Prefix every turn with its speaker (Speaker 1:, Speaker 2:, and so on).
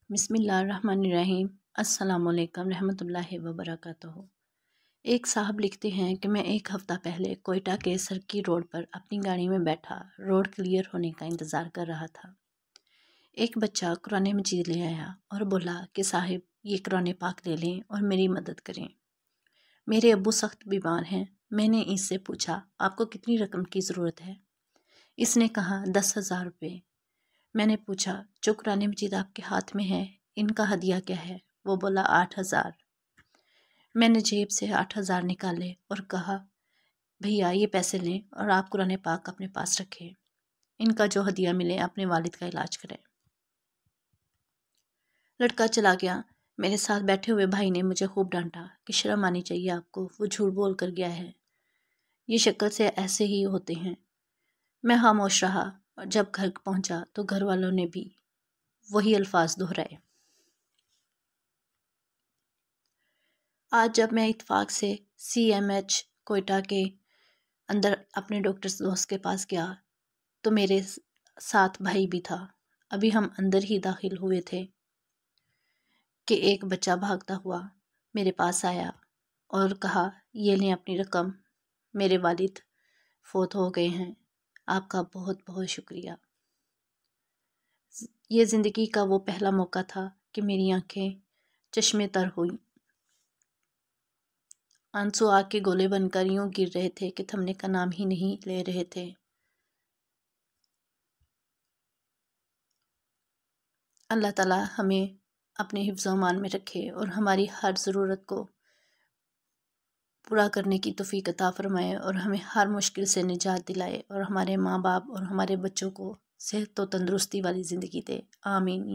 Speaker 1: بسم اللہ الرحمن الرحیم۔ السلام علیکم رحمۃ اللہ وبرکاتہ۔ ایک صاحب لکھتے ہیں کہ میں ایک ہفتہ پہلے کوئٹہ کے سرکی روڈ پر اپنی گاڑی میں بیٹھا روڈ کلیئر ہونے کا انتظار کر رہا تھا۔ ایک بچہ قرآن مجید لے آیا اور بولا کہ صاحب یہ قرآن پاک لے لیں اور میری مدد کریں، میرے ابو سخت بیمار ہیں۔ میں نے اس سے پوچھا آپ کو کتنی رقم کی ضرورت ہے؟ اس نے کہا 10,000 روپے۔ میں نے پوچھا جو قرآن مجید آپ کے ہاتھ میں ہے ان کا ہدیہ کیا ہے؟ وہ بولا 8,000۔ میں نے جیب سے 8,000 نکالے اور کہا بھیا یہ پیسے لیں اور آپ قرآن پاک اپنے پاس رکھیں، ان کا جو ہدیہ ملے اپنے والد کا علاج کریں۔ لڑکا چلا گیا۔ میرے ساتھ بیٹھے ہوئے بھائی نے مجھے خوب ڈانٹا کہ شرم آنی چاہیے آپ کو، وہ جھوٹ بول کر گیا ہے، یہ شکل سے ایسے ہی ہوتے ہیں۔ میں خاموش رہا اور جب گھر پہنچا تو گھر والوں نے بھی وہی الفاظ دہرائے۔ آج جب میں اتفاق سے CMH کوئٹہ کے اندر اپنے ڈاکٹر دوست کے پاس گیا تو میرے ساتھ بھائی بھی تھا۔ ابھی ہم اندر ہی داخل ہوئے تھے کہ ایک بچہ بھاگتا ہوا میرے پاس آیا اور کہا یہ لیں اپنی رقم، میرے والد فوت ہو گئے ہیں، آپ کا بہت بہت شکریہ۔ یہ زندگی کا وہ پہلا موقع تھا کہ میری آنکھیں چشمے تر ہوئیں، آنسو آگ کے گولے بن کر یوں گر رہے تھے کہ تھمنے کا نام ہی نہیں لے رہے تھے۔ اللہ تعالیٰ ہمیں اپنے حفظ و امان میں رکھے اور ہماری ہر ضرورت کو پورا کرنے کی توفیق عطا فرمائے اور ہمیں ہر مشکل سے نجات دلائے اور ہمارے ماں باپ اور ہمارے بچوں کو صحت و تندرستی والی زندگی دے، آمین۔